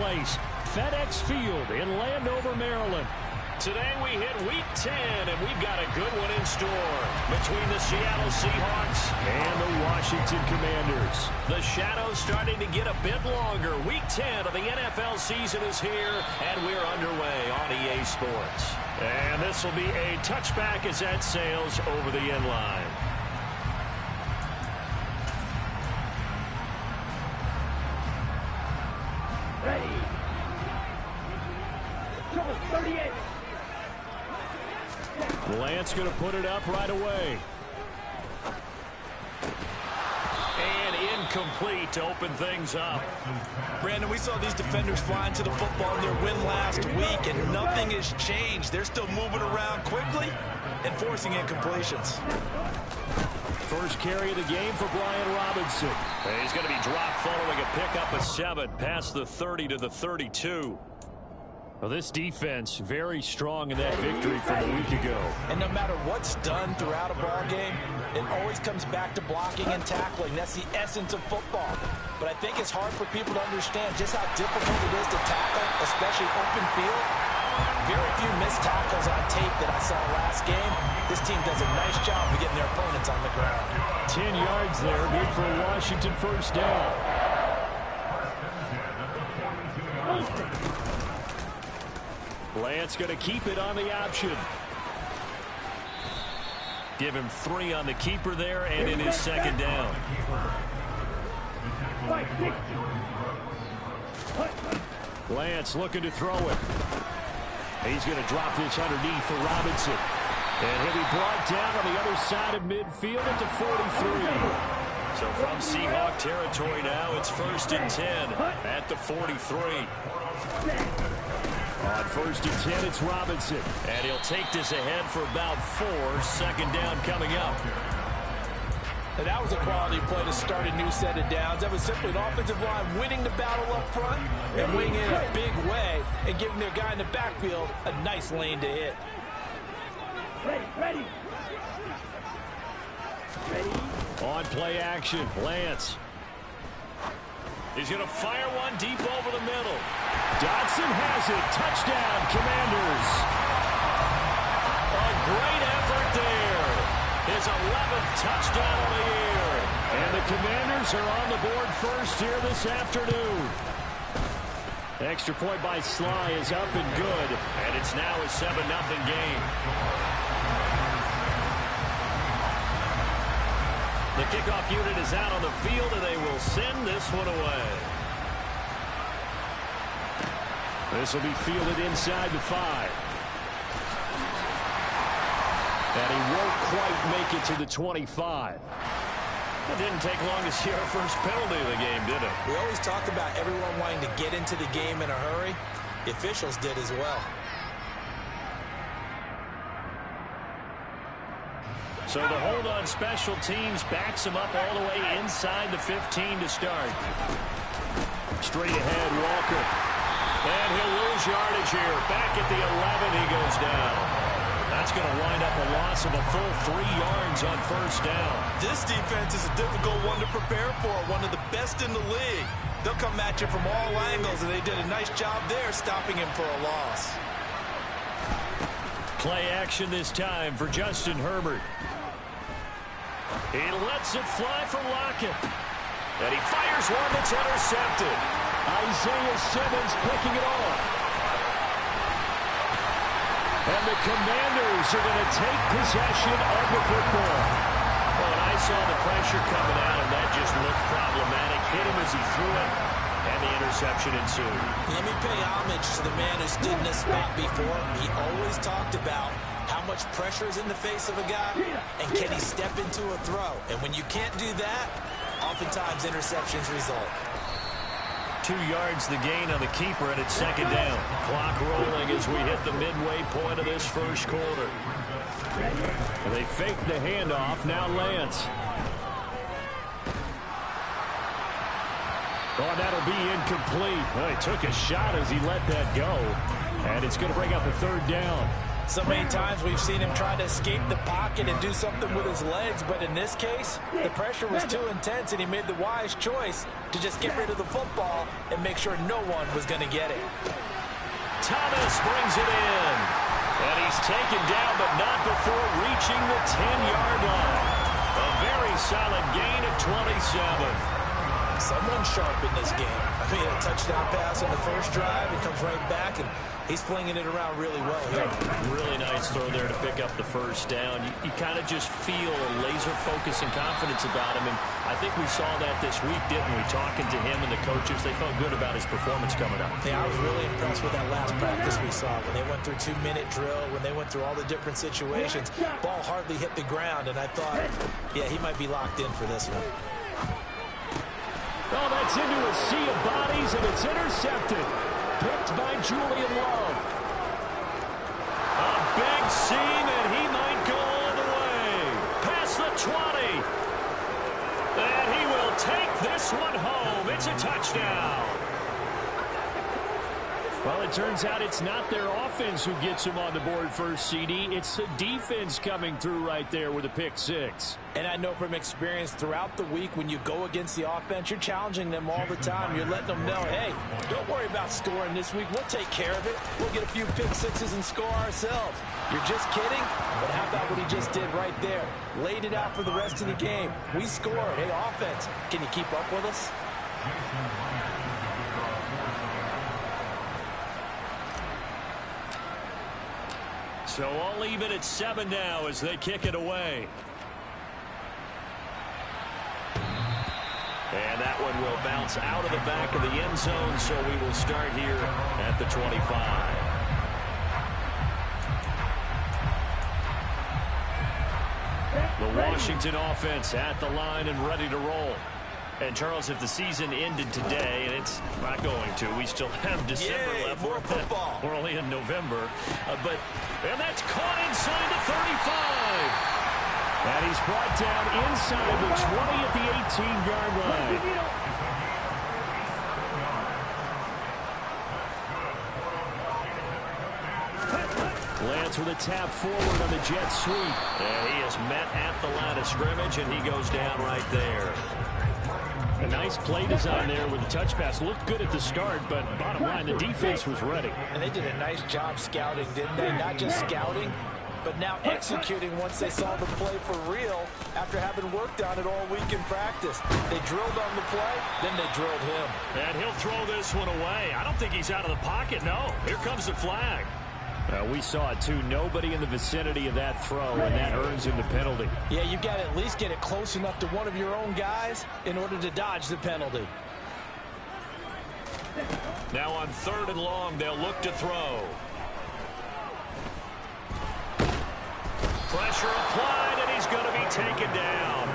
Place, FedEx Field in Landover, Maryland. Today we hit Week 10, and we've got a good one in store between the Seattle Seahawks and the Washington Commanders. The shadows starting to get a bit longer. Week 10 of the NFL season is here, and we're underway on EA Sports. And this will be a touchback as that sails over the end line. Ready. 38. Lance going to put it up right away. And incomplete to open things up. Brandon, we saw these defenders flying to the football in their win last week, and nothing has changed. They're still moving around quickly and forcing incompletions. First carry of the game for Brian Robinson. He's going to be dropped following a pickup of 7 past the 30 to the 32. Well, this defense very strong in that victory from a week ago. And no matter what's done throughout a ball game, it always comes back to blocking and tackling. That's the essence of football. But I think it's hard for people to understand just how difficult it is to tackle, especially open field. Very few missed tackles on tape that I saw last game. This team does a nice job of getting their opponents on the ground. 10 yards there, good for a Washington first down. Lance going to keep it on the option. Give him 3 on the keeper there, and it is second down. Lance looking to throw it. He's going to drop this underneath for Robinson. And he'll be brought down on the other side of midfield at the 43. So from Seahawk territory now, it's 1st and 10 at the 43. On 1st and 10, it's Robinson. And he'll take this ahead for about 4. Second down coming up. And that was a quality play to start a new set of downs. That was simply an offensive line winning the battle up front and winning it in a big way and giving their guy in the backfield a nice lane to hit. Ready. On play action, Lance. He's going to fire one deep over the middle. Dotson has it. Touchdown, Commanders. A great effort there. His 11th touchdown of the year. And the Commanders are on the board first here this afternoon. Extra point by Sly is up and good. And it's now a 7-0 game. The kickoff unit is out on the field, and they will send this one away. This will be fielded inside the 5. And he won't quite make it to the 25. It didn't take long to see our first penalty of the game, did it? We always talk about everyone wanting to get into the game in a hurry. The officials did as well. So the hold on special teams backs him up all the way inside the 15 to start. Straight ahead, Walker. And he'll lose yardage here. Back at the 11, he goes down. That's going to wind up a loss of a full 3 yards on first down. This defense is a difficult one to prepare for, one of the best in the league. They'll come at you from all angles, and they did a nice job there stopping him for a loss. Play action this time for Justin Herbert. He lets it fly for Lockett. And he fires one that's intercepted. Isaiah Simmons picking it off. And the Commanders are going to take possession of the football. Well, and I saw the pressure coming out, and that just looked problematic. Hit him as he threw it, and the interception ensued. Let me pay homage to the man who stood in this spot before. He always talked about how much pressure is in the face of a guy, and can he step into a throw? And when you can't do that, oftentimes interceptions result. 2 yards the gain on the keeper, and it's second down. Clock rolling as we hit the midway point of this first quarter. And they fake the handoff. Now Lance. Oh, that'll be incomplete. Well, he took a shot as he let that go. And it's going to bring up a third down. So many times we've seen him try to escape the pocket and do something with his legs, but in this case, the pressure was too intense, and he made the wise choice to just get rid of the football and make sure no one was going to get it. Thomas brings it in. And he's taken down, but not before reaching the 10-yard line. A very solid gain of 27. Someone sharp in this game. I mean, a touchdown pass on the first drive. He comes right back, and he's flinging it around really well here. Really nice throw there to pick up the first down. You kind of just feel a laser focus and confidence about him, and I think we saw that this week, didn't we? Talking to him and the coaches, they felt good about his performance coming up. Yeah, I was really impressed with that last practice we saw when they went through 2-minute drill, when they went through all the different situations. Ball hardly hit the ground, and I thought, yeah, he might be locked in for this one. Oh, that's into a sea of bodies, and it's intercepted. Picked by Julian Love. A big seam, and he might go all the way. Past the 20. And he will take this one home. It's a touchdown. Well, it turns out it's not their offense who gets them on the board first, CD. It's the defense coming through right there with a pick six. And I know from experience throughout the week, when you go against the offense, you're challenging them all the time. You're letting them know, hey, don't worry about scoring this week. We'll take care of it. We'll get a few pick sixes and score ourselves. You're just kidding? But how about what he just did right there? Laid it out for the rest of the game. We scored. Hey, offense, can you keep up with us? So I'll leave it at 7 now as they kick it away. And that one will bounce out of the back of the end zone, so we will start here at the 25. The Washington offense at the line and ready to roll. And, Charles, if the season ended today, and it's not going to, we still have December left. More football. We're only in November. And that's caught inside the 35. And he's brought down inside the 20 at the 18-yard line. Lance with a tap forward on the jet sweep. And he is met at the line of scrimmage, and he goes down right there. A nice play design there with the touch pass. Looked good at the start, but bottom line, the defense was ready. And they did a nice job scouting, didn't they? Not just scouting, but now executing once they saw the play for real after having worked on it all week in practice. They drilled on the play, then they drilled him. And he'll throw this one away. I don't think he's out of the pocket, no. Here comes the flag. We saw it, too. Nobody in the vicinity of that throw, and that earns him the penalty. Yeah, you've got to at least get it close enough to one of your own guys in order to dodge the penalty. Now on 3rd and long, they'll look to throw. Pressure applied, and he's going to be taken down.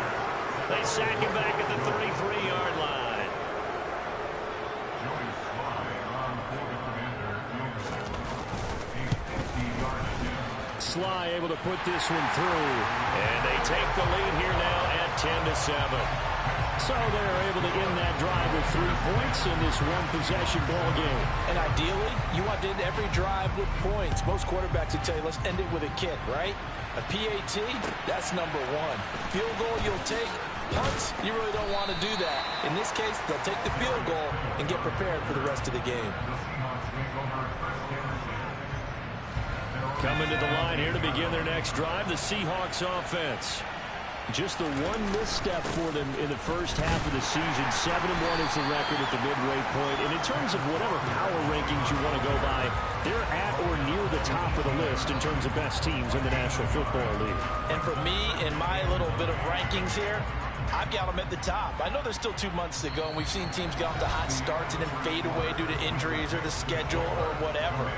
They sack him back at the 33-yard line. Sly able to put this one through. And they take the lead here now at 10-7. So they're able to end that drive with 3 points in this one-possession ball game. And ideally, you want to end every drive with points. Most quarterbacks would tell you, let's end it with a kick, right? A PAT, that's number one. Field goal you'll take. Punts, you really don't want to do that. In this case, they'll take the field goal and get prepared for the rest of the game. Coming to the line here to begin their next drive, the Seahawks offense. Just the one misstep for them in the first half of the season. 7-1 is the record at the midway point. And in terms of whatever power rankings you want to go by, they're at or near the top of the list in terms of best teams in the National Football League. And for me, in my little bit of rankings here, I've got them at the top. I know there's still 2 months to go, and we've seen teams get off to hot starts and then fade away due to injuries or the schedule or whatever.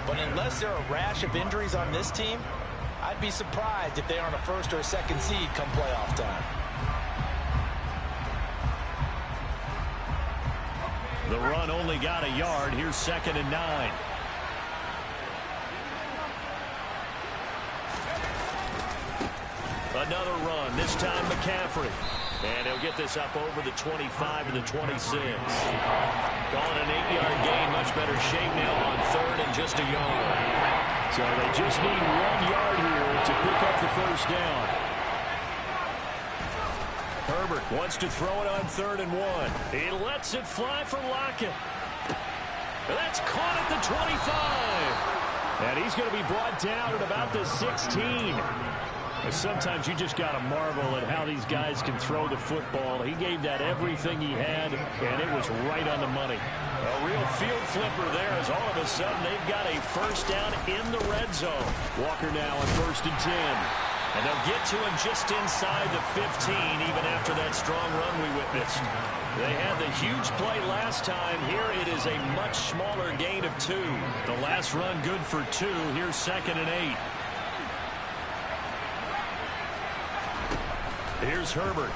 But unless there are a rash of injuries on this team, I'd be surprised if they aren't a first or a second seed come playoff time. The run only got a yard. Here's 2nd and 9. Another run, this time McCaffrey. And he'll get this up over the 25 to the 26. Calling an 8-yard gain, much better shape now on 3rd and just a yard. So they just need 1 yard here to pick up the first down. Herbert wants to throw it on 3rd and 1. He lets it fly for Lockett. That's caught at the 25. And he's going to be brought down at about the 16. Sometimes you just got to marvel at how these guys can throw the football. He gave that everything he had, and it was right on the money. A real field flipper there as all of a sudden they've got a first down in the red zone. Walker now on 1st and 10. And they'll get to him just inside the 15, even after that strong run we witnessed. They had the huge play last time. Here it is a much smaller gain of 2. The last run good for 2. Here's 2nd and 8. Here's Herbert.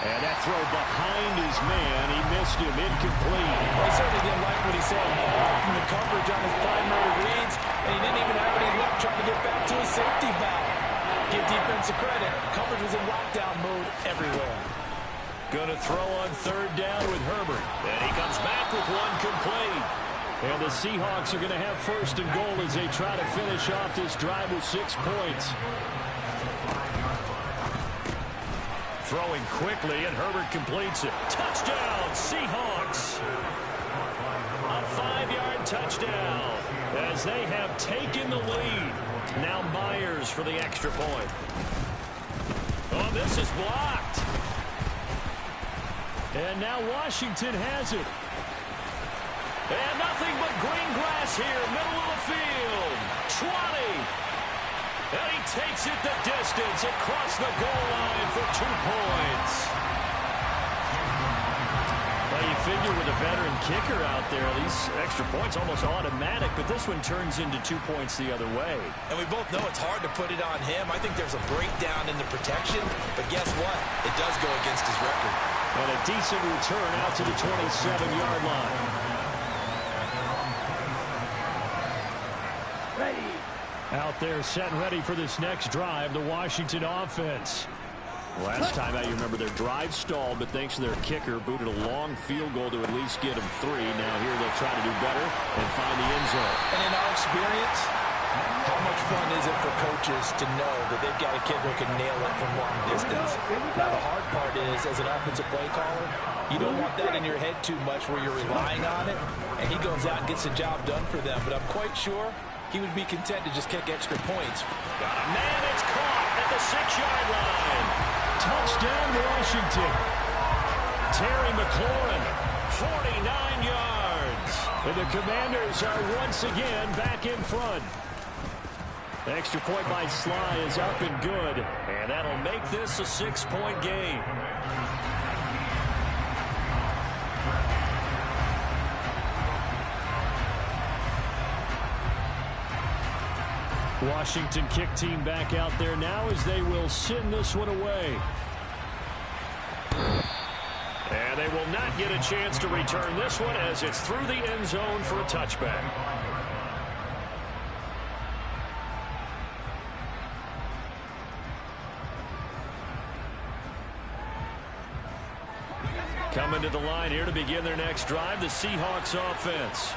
And that throw behind his man. He missed him. Incomplete. Well, he certainly didn't like what he saw from the coverage on his primary reads, and he didn't even have any luck trying to get back to his safety valve. Give defensive credit. Coverage was in lockdown mode everywhere. Going to throw on 3rd down with Herbert. And he comes back with one complete. And the Seahawks are going to have 1st and goal as they try to finish off this drive with 6 points. Throwing quickly, and Herbert completes it. Touchdown, Seahawks! A 5-yard touchdown as they have taken the lead. Now Myers for the extra point. Oh, this is blocked. And now Washington has it. And nothing but green grass here, middle of the field. 20. And he takes it the distance across the goal line for 2 points. Well, you figure with a veteran kicker out there, these extra points almost automatic, but this one turns into 2 points the other way. And we both know it's hard to put it on him. I think there's a breakdown in the protection, but guess what? It does go against his record. And a decent return out to the 27-yard line. Ready. Out there set and ready for this next drive, the Washington offense. Last time out, you remember their drive stalled, but thanks to their kicker, booted a long field goal to at least get them 3. Now here they'll try to do better and find the end zone. And in our experience, how much fun is it for coaches to know that they've got a kid who can nail it from long distance? Now, the hard part is, as an offensive play caller, you don't want that in your head too much where you're relying on it, and he goes out and gets the job done for them. But I'm quite sure he would be content to just kick extra points. Got a man, it's caught at the 6-yard line. Touchdown, Washington. Terry McLaurin, 49 yards. And the Commanders are once again back in front. The extra point by Sly is up and good. And that'll make this a 6-point game. Washington kick team back out there now as they will send this one away. And they will not get a chance to return this one as it's through the end zone for a touchback. Coming to the line here to begin their next drive, the Seahawks offense.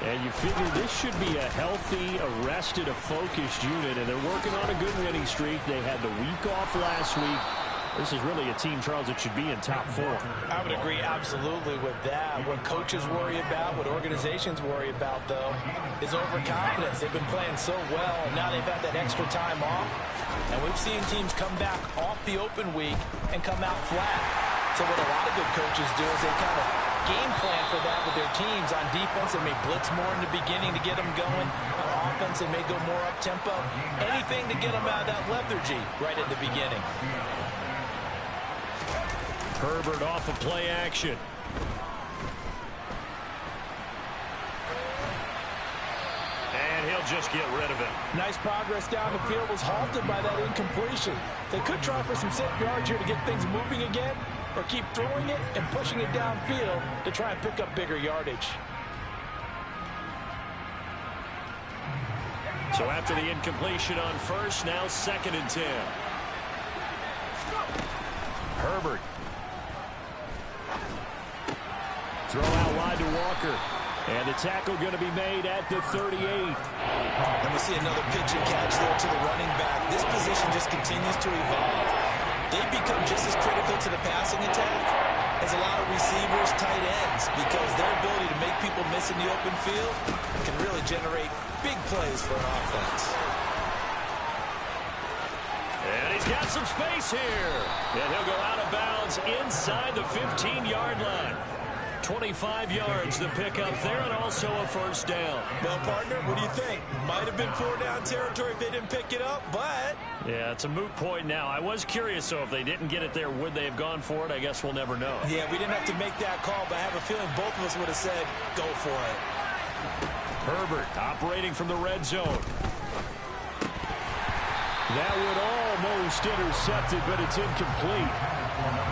And you figure this should be a healthy, arrested, a focused unit, and they're working on a good winning streak. They had the week off last week. This is really a team, Charles, that should be in top 4. I would agree absolutely with that. What coaches worry about, what organizations worry about, though, is overconfidence. They've been playing so well, and now they've had that extra time off. And we've seen teams come back off the open week and come out flat. So what a lot of good coaches do is they kind of game plan for that with their teams. On defense, they may blitz more in the beginning to get them going. On offense, they may go more up-tempo. Anything to get them out of that lethargy right at the beginning. Herbert off of play action. And he'll just get rid of it. Nice progress down the field, was halted by that incompletion. They could try for some safe yards here to get things moving again, or keep throwing it and pushing it downfield to try and pick up bigger yardage. So after the incompletion on first, now 2nd and 10. Herbert. Throw out wide to Walker. And the tackle going to be made at the 38. And we see another pitch and catch there to the running back. This position just continues to evolve. They become just as critical to the passing attack as a lot of receivers, tight ends, because their ability to make people miss in the open field can really generate big plays for an offense. And he's got some space here. And he'll go out of bounds inside the 15-yard line. 25 yards to pick up there, and also a first down. Well, partner, what do you think? Might have been 4-down territory if they didn't pick it up, but... Yeah, it's a moot point now. I was curious, so if they didn't get it there, would they have gone for it? I guess we'll never know. Yeah, we didn't have to make that call, but I have a feeling both of us would have said, go for it. Herbert operating from the red zone. That would almost intercept it, but it's incomplete.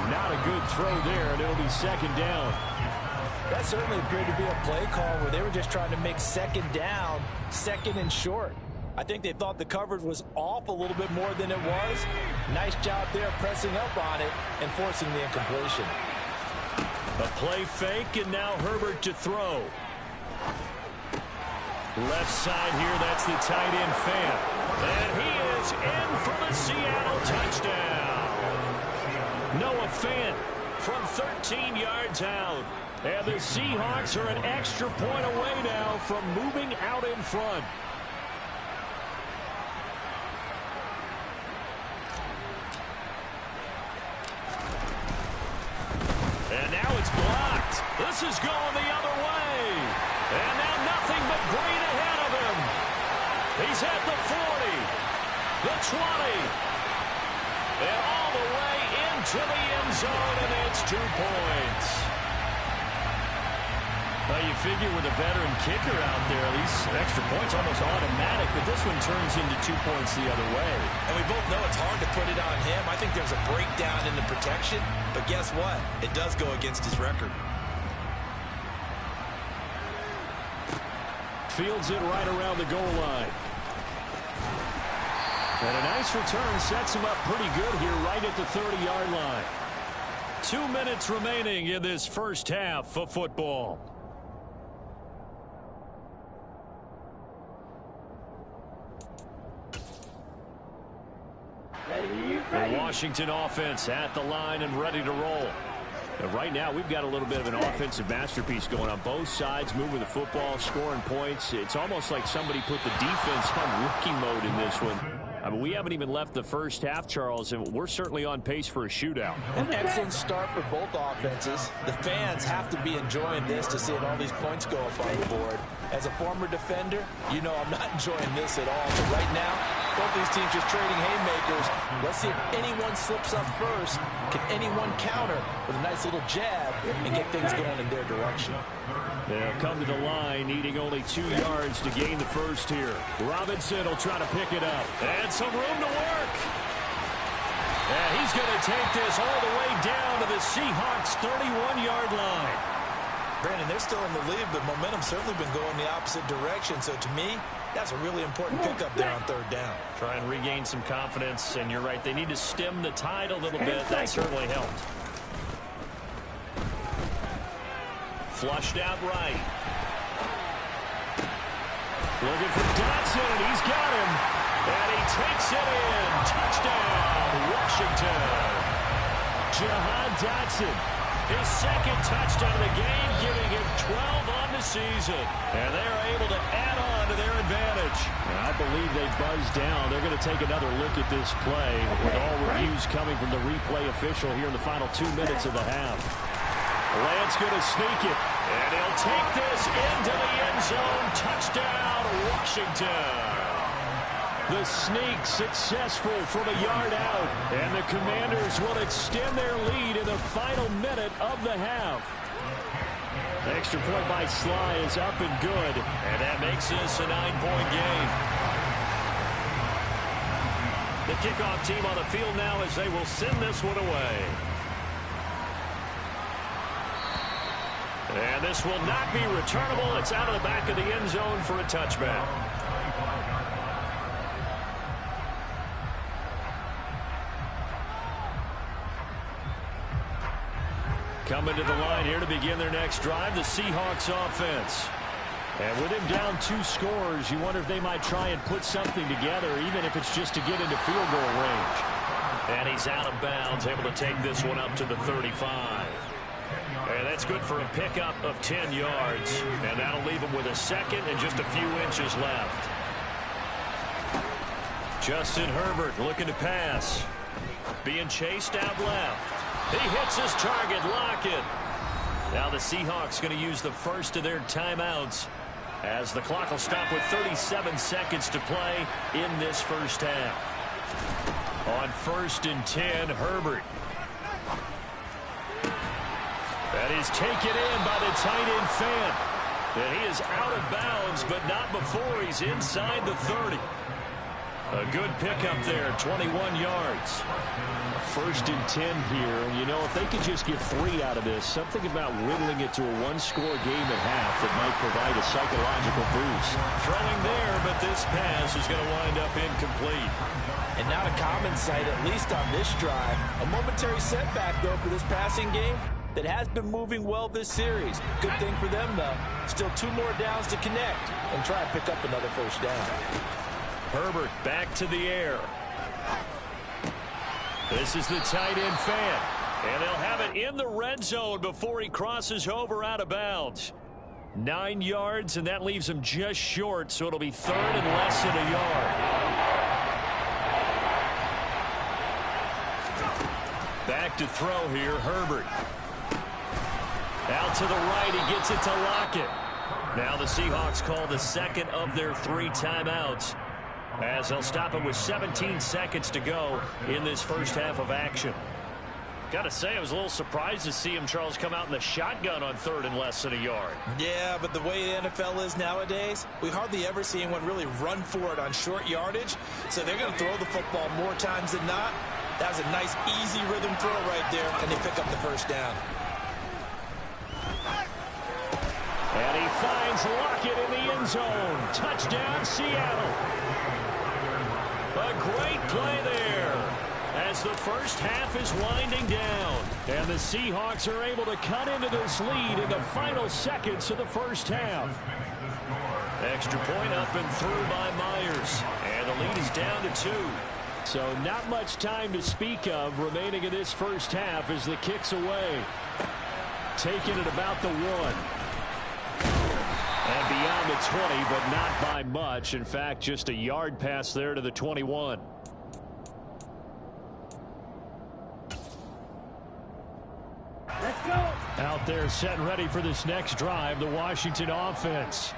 Not a good throw there, and it'll be second down. That certainly appeared to be a play call where they were just trying to make second down, second and short. I think they thought the coverage was off a little bit more than it was. Nice job there pressing up on it and forcing the incompletion. A play fake, and now Herbert to throw. Left side here, that's the tight end Fant. And he is in for the Seattle touchdown. Noah Fant from 13 yards out. And the Seahawks are an extra point away now from moving out in front. And now it's blocked. This is going the other way. And now nothing but green ahead of him. He's at the 40, the 20, and all the way into the end zone, and it's 2 points. Well, you figure with a veteran kicker out there, these extra points almost automatic, but this one turns into 2 points the other way. And we both know it's hard to put it on him. I think there's a breakdown in the protection, but guess what? It does go against his record. Fields it right around the goal line. And a nice return sets him up pretty good here right at the 30-yard line. 2 minutes remaining in this first half of football. The Washington offense at the line and ready to roll. And right now, we've got a little bit of an offensive masterpiece going on both sides, moving the football, scoring points. It's almost like somebody put the defense on rookie mode in this one. I mean, we haven't even left the first half, Charles, and we're certainly on pace for a shootout. An excellent start for both offenses. The fans have to be enjoying this to see all these points go up on the board. As a former defender, you know I'm not enjoying this at all. But right now, both these teams just trading haymakers. Let's see if anyone slips up first. Can anyone counter with a nice little jab and get things going in their direction? They'll come to the line, needing only 2 yards to gain the first here. Robinson will try to pick it up. And some room to work. And he's going to take this all the way down to the Seahawks' 31-yard line. Brandon, they're still in the lead, but momentum's certainly been going the opposite direction. So to me, that's a really important pickup there on third down. Try and regain some confidence, and you're right. They need to stem the tide a little bit. That certainly helped. Flushed out right. Looking for Dotson, and he's got him. And he takes it in. Touchdown, Washington. Jahan Dotson. His second touchdown of the game, giving him 12 on the season. And they're able to add on to their advantage. I believe they buzzed down. They're going to take another look at this play with all reviews coming from the replay official here in the final 2 minutes of the half. Lance going to sneak it. And he'll take this into the end zone. Touchdown, Washington. The sneak successful from a yard out. And the Commanders will extend their lead in the final minute of the half. Extra point by Sly is up and good. And that makes this a 9-point game. The kickoff team on the field now as they will send this one away. And this will not be returnable. It's out of the back of the end zone for a touchback. Coming to the line here to begin their next drive, the Seahawks offense. And with him down 2 scores, you wonder if they might try and put something together, even if it's just to get into field goal range. And he's out of bounds, able to take this one up to the 35. And that's good for a pickup of 10 yards. And that'll leave him with a second and just a few inches left. Justin Herbert looking to pass. Being chased out left. He hits his target, Lockett. Now the Seahawks going to use the first of their timeouts as the clock will stop with 37 seconds to play in this first half. On 1st and 10, Herbert. That is taken in by the tight end Fant. And he is out of bounds, but not before he's inside the 30. A good pickup there, 21 yards. 1st and 10 here. And, you know, if they could just get 3 out of this, something about whittling it to a 1-score game at half that might provide a psychological boost. Throwing there, but this pass is going to wind up incomplete. And not a common sight, at least on this drive. A momentary setback, though, for this passing game that has been moving well this series. Good thing for them, though. Still 2 more downs to connect and try and pick up another first down. Herbert back to the air. This is the tight end Fant. And they'll have it in the red zone before he crosses over out of bounds. 9 yards, and that leaves him just short, so it'll be 3rd and less than a yard. Back to throw here, Herbert. Out to the right, he gets it to Lockett. Now the Seahawks call the second of their 3 timeouts, as they'll stop it with 17 seconds to go in this first half of action. Got to say, I was a little surprised to see him, Charles, come out in the shotgun on 3rd and less than a yard. Yeah, but the way the NFL is nowadays, we hardly ever see anyone really run for it on short yardage. So they're going to throw the football more times than not. That was a nice, easy rhythm throw right there, and they pick up the first down. And he finds Lockett in the end zone. Touchdown, Seattle. A great play there as the first half is winding down. And the Seahawks are able to cut into this lead in the final seconds of the first half. Extra point up and through by Myers. And the lead is down to 2. So not much time to speak of remaining in this first half as the kick's away. Taking it about the 1. And beyond the 20, but not by much. In fact, just a yard pass there to the 21. Let's go. Out there set and ready for this next drive, the Washington offense.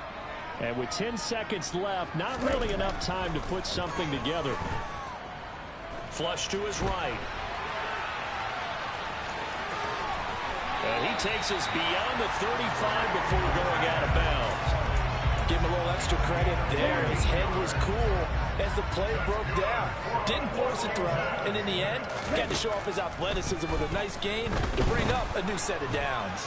And with 10 seconds left, not really enough time to put something together. Flush to his right. And he takes us beyond the 35 before going out of bounds. Give him a little extra credit there. His head was cool as the play broke down. Didn't force a throw, and in the end, got to show off his athleticism with a nice gain to bring up a new set of downs.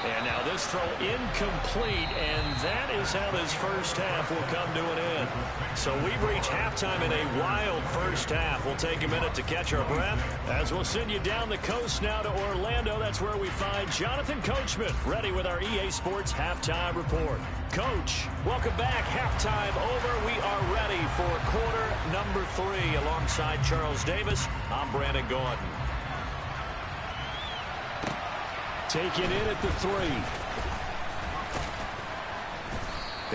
And now this throw incomplete, and that is how this first half will come to an end. So we've reached halftime in a wild first half. We'll take a minute to catch our breath as we'll send you down the coast now to Orlando. That's where we find Jonathan Coachman, ready with our EA Sports Halftime Report. Coach, welcome back. Halftime over. We are ready for quarter number 3 alongside Charles Davis. I'm Brandon Gaudin. Taken in at the 3.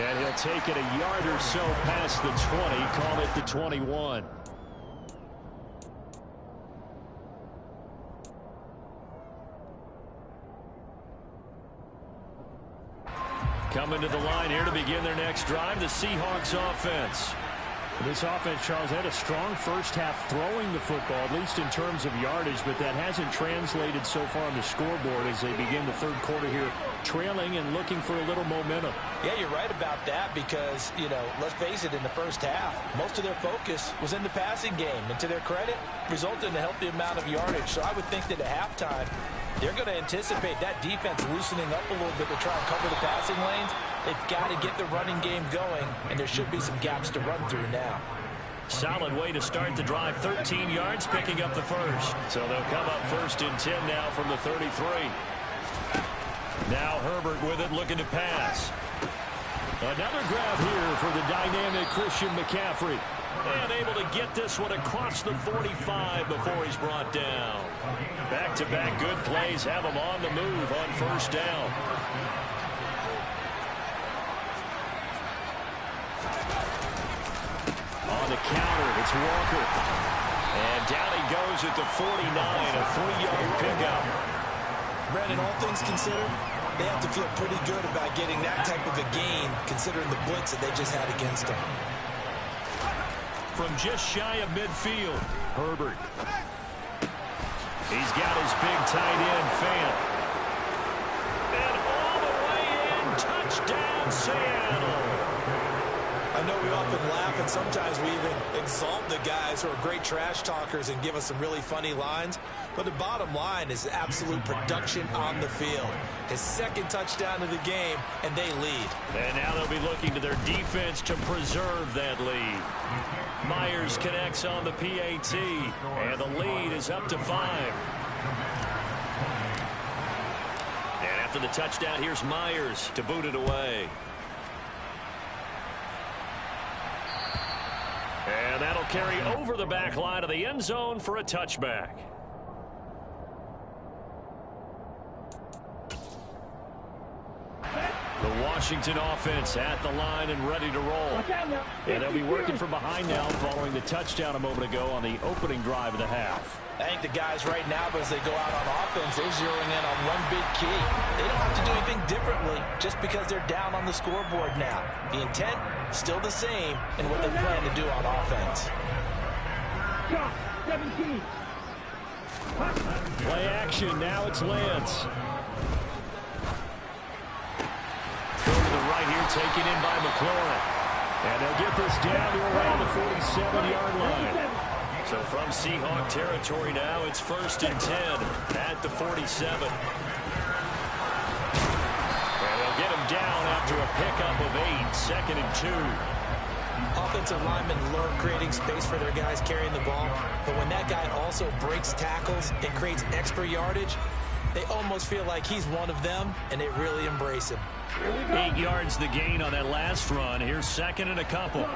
And he'll take it a yard or so past the 20, call it the 21. Coming to the line here to begin their next drive, the Seahawks offense. This offense, Charles, had a strong first half throwing the football, at least in terms of yardage, but that hasn't translated so far on the scoreboard as they begin the third quarter here, trailing and looking for a little momentum. Yeah, you're right about that because, you know, let's face it, in the first half, most of their focus was in the passing game. And to their credit, resulted in a healthy amount of yardage. So I would think that at halftime, they're going to anticipate that defense loosening up a little bit to try and cover the passing lanes. They've got to get the running game going, and there should be some gaps to run through now. Solid way to start the drive. 13 yards, picking up the first. So they'll come up 1st and 10 now from the 33. Now Herbert with it, looking to pass. Another grab here for the dynamic Christian McCaffrey. And able to get this one across the 45 before he's brought down. Back-to-back good plays have him on the move on first down. On the counter, it's Walker. And down he goes at the 49, a 3-yard pickup. Brandon, all things considered, they have to feel pretty good about getting that type of a gain, considering the blitz that they just had against them. From just shy of midfield, Herbert. He's got his big tight end, Fant. And all the way in, touchdown, Seattle. I know we often laugh, and sometimes we even exalt the guys who are great trash talkers and give us some really funny lines. But the bottom line is absolute production on the field. His second touchdown of the game, and they lead. And now they'll be looking to their defense to preserve that lead. Myers connects on the PAT, and the lead is up to 5. And after the touchdown, here's Myers to boot it away. And that'll carry over the back line of the end zone for a touchback. The Washington offense at the line and ready to roll. And they'll be working from behind now following the touchdown a moment ago on the opening drive of the half. I think the guys right now, as they go out on offense, they're zeroing in on one big key. They don't have to do anything differently just because they're down on the scoreboard now. The intent, still the same in what they plan to do on offense. 17. Play action, now it's Lance. Throw to the right here, taken in by McLaurin. And they'll get this down to around the 47-yard line. So from Seahawk territory now, it's 1st and 10 at the 47. And they'll get him down after a pickup of 8, 2nd and 2. Offensive linemen love creating space for their guys carrying the ball, but when that guy also breaks tackles and creates extra yardage, they almost feel like he's one of them, and they really embrace him. 8 yards the gain on that last run. Here's 2nd and a couple.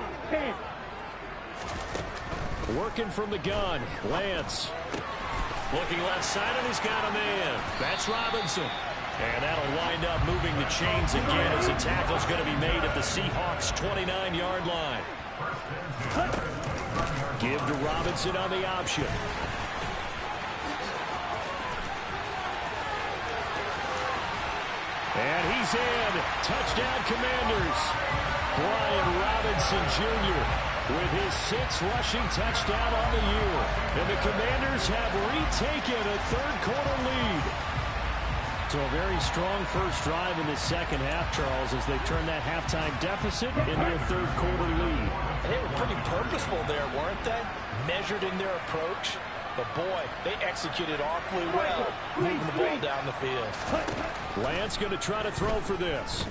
Working from the gun, Lance. Looking left side, and he's got a man. That's Robinson. And that'll wind up moving the chains again as the tackle's going to be made at the Seahawks' 29-yard line. Give to Robinson on the option. And he's in. Touchdown, Commanders. Brian Robinson Jr. with his 6th rushing touchdown on the year. And the Commanders have retaken a third-quarter lead. So a very strong first drive in the second half, Charles, as they turn that halftime deficit into a third-quarter lead. And they were pretty purposeful there, weren't they? Measured in their approach. But, boy, they executed awfully well, moving the ball down the field. Lance going to try to throw for this.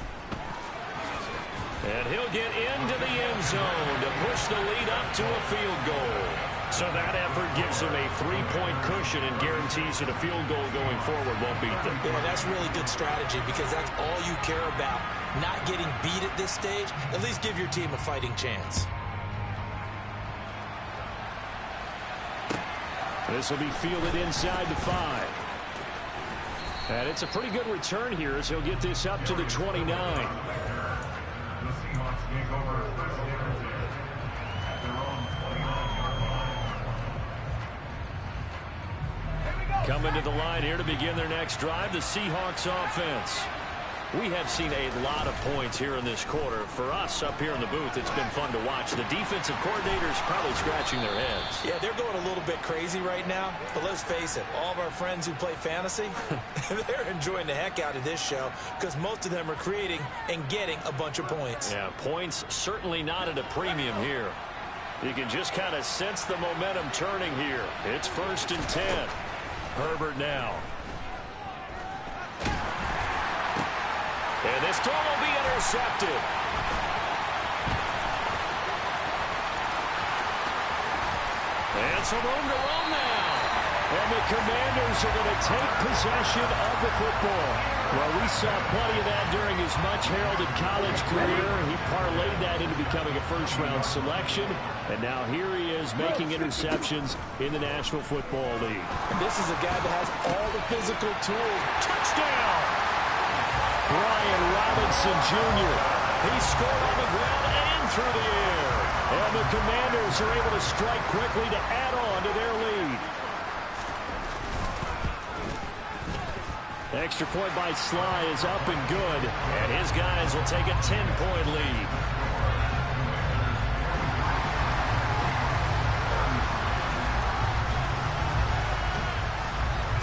And he'll get into the end zone to push the lead up to a field goal. So that effort gives him a 3-point cushion and guarantees that a field goal going forward won't beat them. Yeah, that's really good strategy because that's all you care about. Not getting beat at this stage. At least give your team a fighting chance. This will be fielded inside the 5. And it's a pretty good return here as he'll get this up to the 29. Coming to the line here to begin their next drive, the Seahawks offense. We have seen a lot of points here in this quarter. For us up here in the booth, it's been fun to watch. The defensive coordinators probably scratching their heads. Yeah, they're going a little bit crazy right now. But let's face it, all of our friends who play fantasy, they're enjoying the heck out of this show because most of them are creating and getting a bunch of points. Yeah, points certainly not at a premium here. You can just kind of sense the momentum turning here. It's 1st and 10. Herbert now. And this throw will be intercepted. And some room to roam now. And the Commanders are going to take possession of the football. Well, we saw plenty of that during his much-heralded college career. He parlayed that into becoming a first-round selection. And now here he is making interceptions in the National Football League. And this is a guy that has all the physical tools. Touchdown! Brian Robinson Jr. He scored on the ground and through the air. And the Commanders are able to strike quickly to add on to their lead. Extra point by Sly is up and good. And his guys will take a 10-point lead.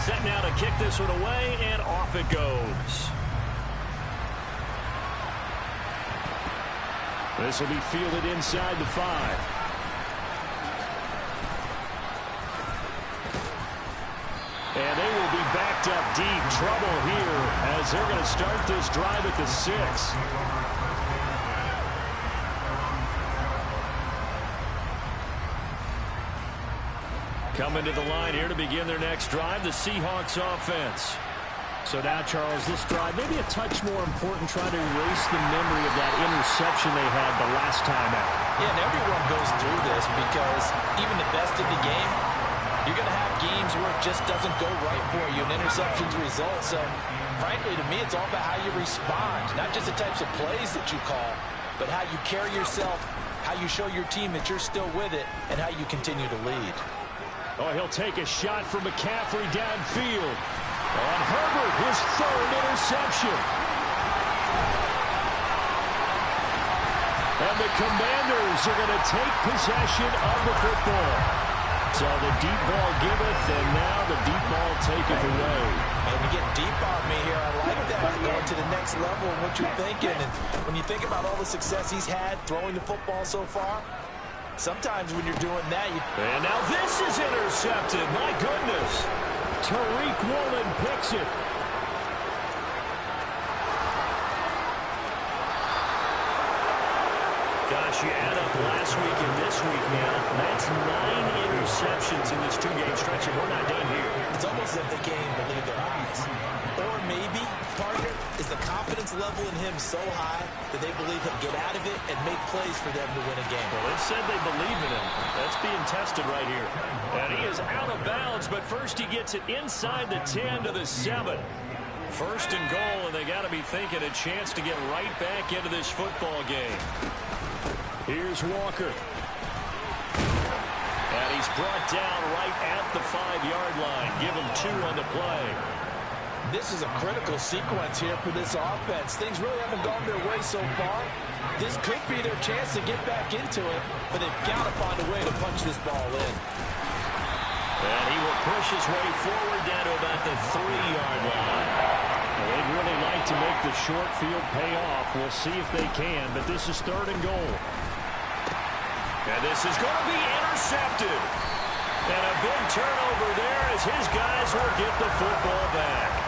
Set now to kick this one away, and off it goes. This will be fielded inside the 5. And they will be backed up deep. Trouble here as they're going to start this drive at the 6. Coming to the line here to begin their next drive, the Seahawks offense. So now, Charles, this drive maybe a touch more important, trying to erase the memory of that interception they had the last time out. Yeah, and everyone goes through this because even the best in the game, you're going to have games where it just doesn't go right for you, and interceptions result. So, frankly, to me, it's all about how you respond, not just the types of plays that you call, but how you carry yourself, how you show your team that you're still with it, and how you continue to lead. Oh, he'll take a shot from McCaffrey downfield. And Herbert, his 3rd interception. And the Commanders are going to take possession of the football. So the deep ball giveth, and now the deep ball taketh away. And you get deep on me here. I like that. Going to the next level of what you're thinking. And when you think about all the success he's had throwing the football so far, sometimes when you're doing that, And now this is intercepted. My goodness. Tariq Woolen picks it. Gosh, you add up last week and this week now. That's 9 interceptions in this 2-game stretch, and we're not done here. it's almost as if they can't even believe their eyes. Or maybe, partner, is the confidence level in him so high that they believe he'll get out of it and make plays for them to win a game. Well, they've said they believe in him. That's being tested right here. And he is out of bounds, but first he gets it inside the 10 to the 7. First and goal, and they got to be thinking a chance to get right back into this football game. Here's Walker. And he's brought down right at the 5-yard line. Give him 2 on the play. This is a critical sequence here for this offense. Things really haven't gone their way so far. This could be their chance to get back into it, but they've got to find a way to punch this ball in. And he will push his way forward down to about the 3-yard line. Well, they'd really like to make the short field pay off. We'll see if they can, but this is 3rd and goal. And this is going to be intercepted. And a big turnover there as his guys will get the football back.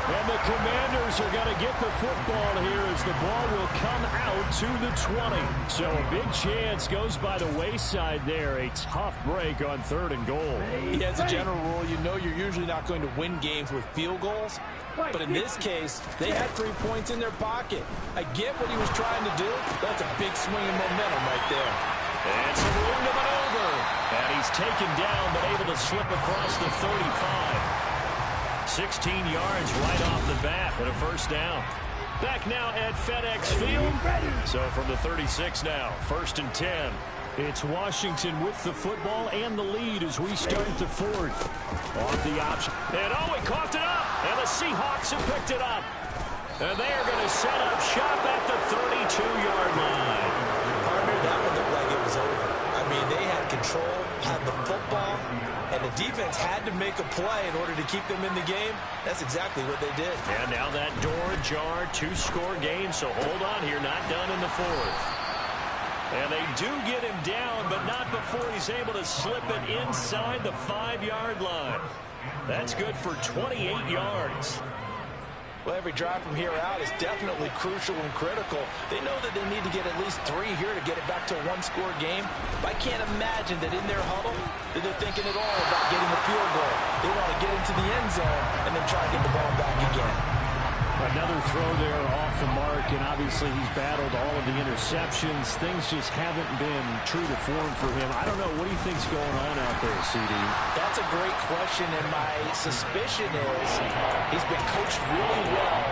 And the Commanders are going to get the football here as the ball will come out to the 20. So a big chance goes by the wayside there. A tough break on 3rd and goal. Yeah, as a general rule, you know you're usually not going to win games with field goals. But in this case, they had 3 points in their pocket. I get what he was trying to do. That's a big swing of momentum right there. And some room to maneuver. And he's taken down, but able to slip across the 35. 16 yards right off the bat, but a first down. Back now at FedEx Field. So from the 36 now, 1st and 10. It's Washington with the football and the lead as we start the 4th. Off the option. And oh, he coughed it up. And the Seahawks have picked it up. And they are going to set up shop at the 32-yard line. Partner, that one looked like it was over. I mean, they had control, had the football, and the defense had to make a play in order to keep them in the game. That's exactly what they did. And now that door ajar, 2-score game, so hold on here, not done in the 4th. And they do get him down, but not before he's able to slip it inside the 5-yard line. That's good for 28 yards. Well, every drive from here out is definitely crucial and critical. They know that they need to get at least 3 here to get it back to a one-score game. But I can't imagine that in their huddle that they're thinking at all about getting a field goal. They want to get into the end zone and then try to get the ball back again. Another throw there off the mark, and obviously he's battled all of the interceptions. Things just haven't been true to form for him. I don't know. What do you think's going on out there, CD? That's a great question, and my suspicion is he's been coached really well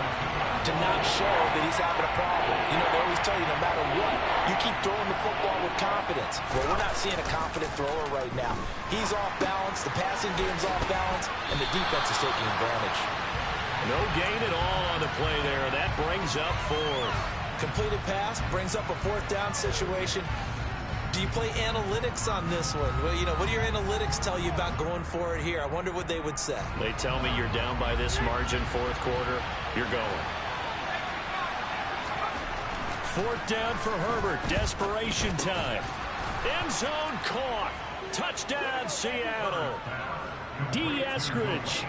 to not show that he's having a problem. You know, they always tell you no matter what, you keep throwing the football with confidence. Well, we're not seeing a confident thrower right now. He's off balance, the passing game's off balance, and the defense is taking advantage. No gain at all on the play there. That brings up 4. Completed pass brings up a 4th down situation. Do you play analytics on this one? Well, you know, what do your analytics tell you about going for it here? I wonder what they would say. They tell me you're down by this margin, 4th quarter. You're going. 4th down for Herbert. Desperation time. End zone caught. Touchdown, Seattle. D. Eskridge,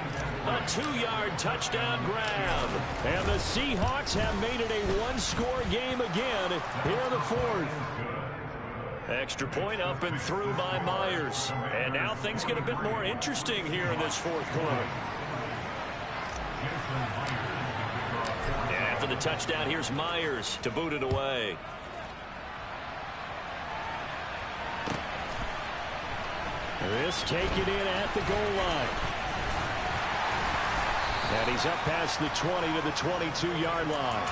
a 2-yard touchdown grab. And the Seahawks have made it a one-score game again here in the 4th. Extra point up and through by Myers. And now things get a bit more interesting here in this 4th quarter. And after the touchdown, here's Myers to boot it away. This taken in at the goal line. And he's up past the 20 to the 22-yard line.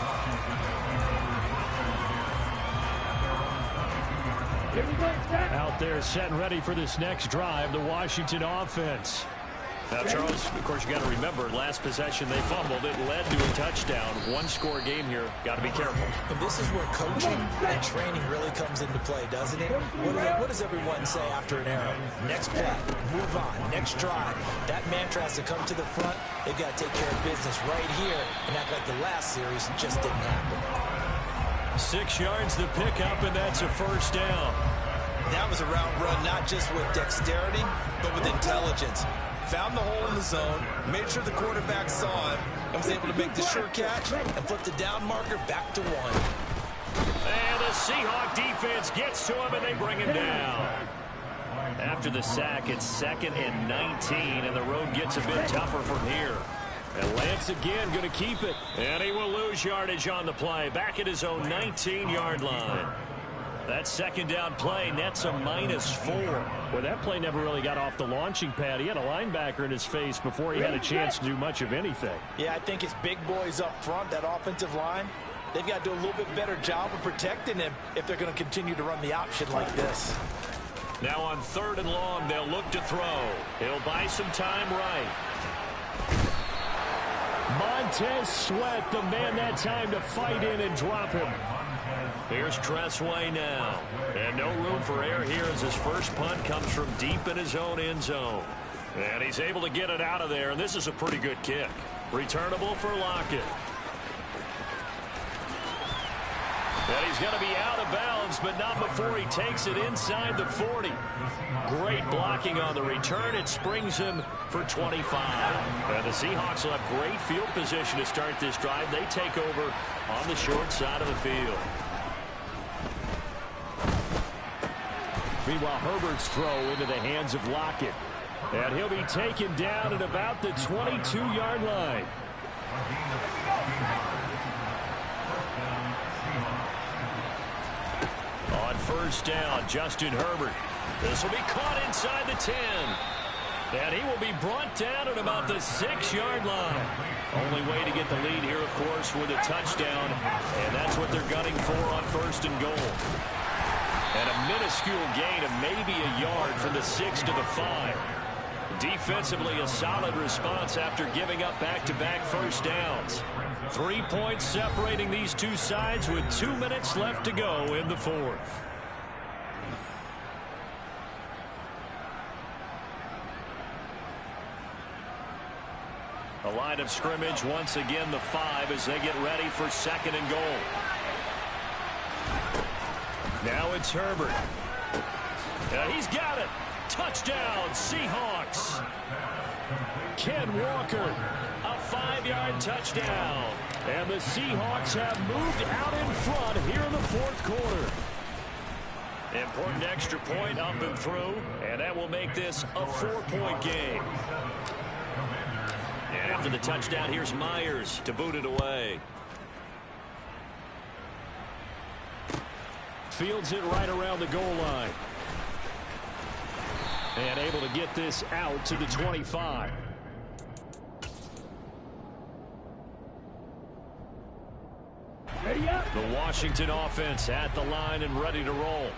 Out there set and ready for this next drive, the Washington offense. Now, Charles, of course, you got to remember, last possession they fumbled. It led to a touchdown. One-score game here. Got to be careful. And this is where coaching and training really comes into play, doesn't it? What does everyone say after an error? Next play, move on, next drive. That mantra has to come to the front. They've got to take care of business right here and act like the last series just didn't happen. 6 yards the pickup, and that's a 1st down. That was a route run not just with dexterity, but with intelligence. Found the hole in the zone, made sure the quarterback saw it, and was able to make the sure catch and flip the down marker back to 1. And the Seahawk defense gets to him, and they bring him down. After the sack, it's 2nd and 19, and the road gets a bit tougher from here. And Lance again going to keep it. And he will lose yardage on the play, back at his own 19-yard line. That 2nd down play nets a -4. Well, that play never really got off the launching pad. He had a linebacker in his face before he had a chance to do much of anything. Yeah, I think his big boys up front, that offensive line, they've got to do a little bit better job of protecting him if they're going to continue to run the option like this. Now on 3rd and long, they'll look to throw. He'll buy some time right. Montez Sweat, the man that time to fight in and drop him. Here's Tressway now. And no room for error here as his first punt comes from deep in his own end zone. And he's able to get it out of there, and this is a pretty good kick. Returnable for Lockett. And he's going to be out of bounds, but not before he takes it inside the 40. Great blocking on the return. It springs him for 25. And the Seahawks will have great field position to start this drive. They take over on the short side of the field. Meanwhile, Herbert's throw into the hands of Lockett. And he'll be taken down at about the 22-yard line. On 1st down, Justin Herbert. This will be caught inside the 10. And he will be brought down at about the 6-yard line. Only way to get the lead here, of course, with a touchdown. And that's what they're gunning for on 1st and goal. And a minuscule gain of maybe a yard from the 6 to the 5. Defensively, a solid response after giving up back-to-back 1st downs. 3 points separating these two sides with 2 minutes left to go in the 4th. A line of scrimmage once again the 5 as they get ready for 2nd and goal. Now it's Herbert. He's got it. Touchdown, Seahawks. Ken Walker. A 5-yard touchdown. And the Seahawks have moved out in front here in the fourth quarter. Important extra point up and through, and that will make this a 4-point game. And after the touchdown, here's Myers to boot it away. Fields it right around the goal line. And able to get this out to the 25. Ready up. The Washington offense at the line and ready to roll.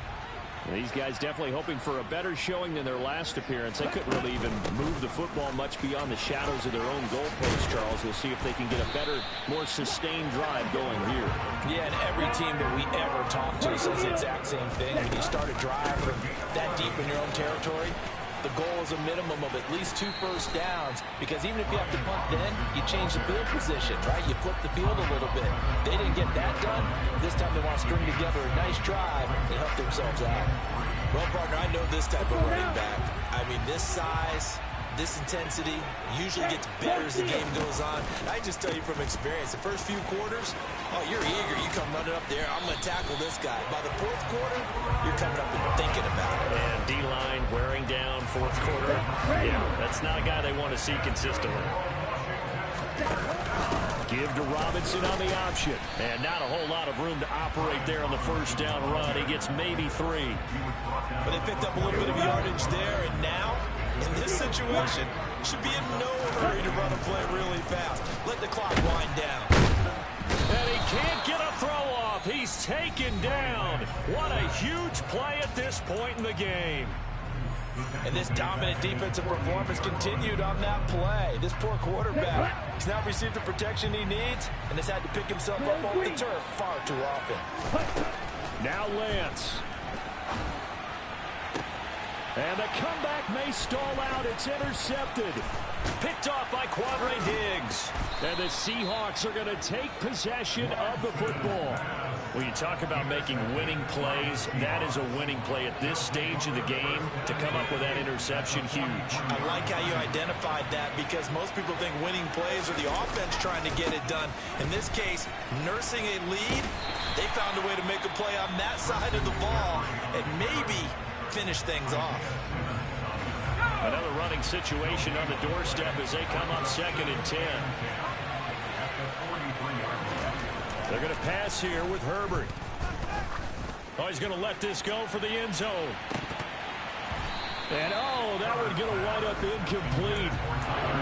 These guys definitely hoping for a better showing than their last appearance. They couldn't really even move the football much beyond the shadows of their own goalpost, Charles. We'll see if they can get a better, more sustained drive going here. Yeah, and every team that we ever talk to says the exact same thing. When you start a drive from that deep in your own territory, the goal is a minimum of at least 2 first downs, because even if you have to punt then, you change the field position, right? You flip the field a little bit. They didn't get that done. This time they want to string together a nice drive and help themselves out. Well, partner, I know this type of running back. I mean, this size, this intensity usually gets better as the game goes on. I just tell you from experience, the first few quarters, oh, you're eager. You come running up there. I'm going to tackle this guy. By the fourth quarter, you're coming up and thinking about it. And D-line wearing down fourth quarter. Yeah, that's not a guy they want to see consistently. Give to Robinson on the option. And not a whole lot of room to operate there on the first down run. He gets maybe 3. But they picked up a little bit of yardage there, and now, in this situation, should be in no hurry to run a play really fast. Let the clock wind down. And he can't get a throw off. He's taken down. What a huge play at this point in the game. And this dominant defensive performance continued on that play. This poor quarterback has now received the protection he needs and has had to pick himself up off the turf far too often. Now Lance. And the comeback may stall out. It's intercepted. Picked off by Quandre Diggs. And the Seahawks are going to take possession of the football. When you talk about making winning plays, that is a winning play at this stage of the game. To come up with that interception, huge. I like how you identified that, because most people think winning plays are the offense trying to get it done. In this case, nursing a lead, they found a way to make a play on that side of the ball and maybe finish things off. Another running situation on the doorstep as they come up 2nd and 10. They're going to pass here with Herbert. Oh, he's going to let this go for the end zone. And, oh, that one going to wind up incomplete.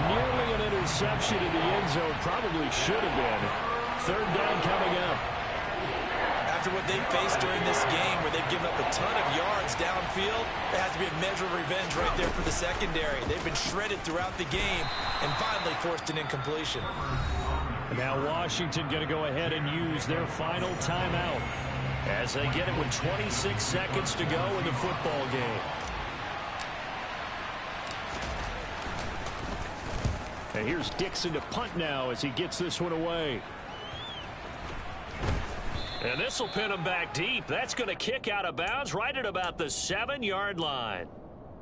Nearly an interception in the end zone. Probably should have been. 3rd down coming up. After what they faced during this game, where they've given up a ton of yards downfield, there has to be a measure of revenge right there for the secondary. They've been shredded throughout the game and finally forced an incompletion. Now Washington going to go ahead and use their final timeout as they get it with 26 seconds to go in the football game. And here's Dixon to punt now as he gets this one away. And this will pin him back deep. That's going to kick out of bounds right at about the 7-yard line.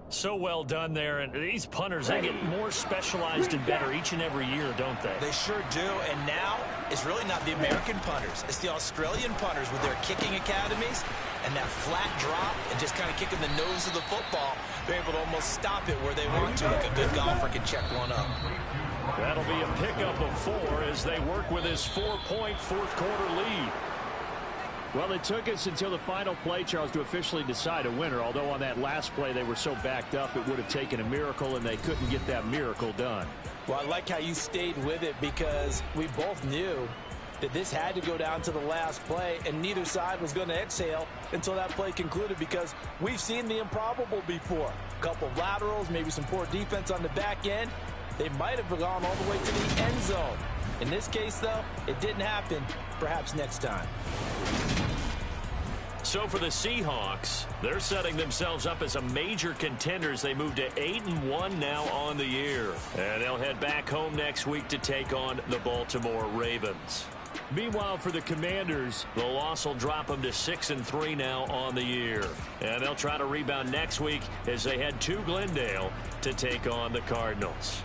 So well done there. And these punters, they get more specialized and better each and every year, don't they? They sure do. And now it's really not the American punters. It's the Australian punters with their kicking academies and that flat drop and just kind of kicking the nose of the football. They're able to almost stop it where they want to, like a good golfer can check one up. That'll be a pickup of 4 as they work with his 4-point fourth quarter lead. Well, it took us until the final play, Charles, to officially decide a winner, although on that last play they were so backed up it would have taken a miracle, and they couldn't get that miracle done. Well, I like how you stayed with it, because we both knew that this had to go down to the last play, and neither side was going to exhale until that play concluded, because we've seen the improbable before. A couple of laterals, maybe some poor defense on the back end. They might have gone all the way to the end zone. In this case, though, it didn't happen. Perhaps next time. So for the Seahawks, they're setting themselves up as a major contender as they move to 8-1 now on the year. And they'll head back home next week to take on the Baltimore Ravens. Meanwhile, for the Commanders, the loss will drop them to 6-3 now on the year. And they'll try to rebound next week as they head to Glendale to take on the Cardinals.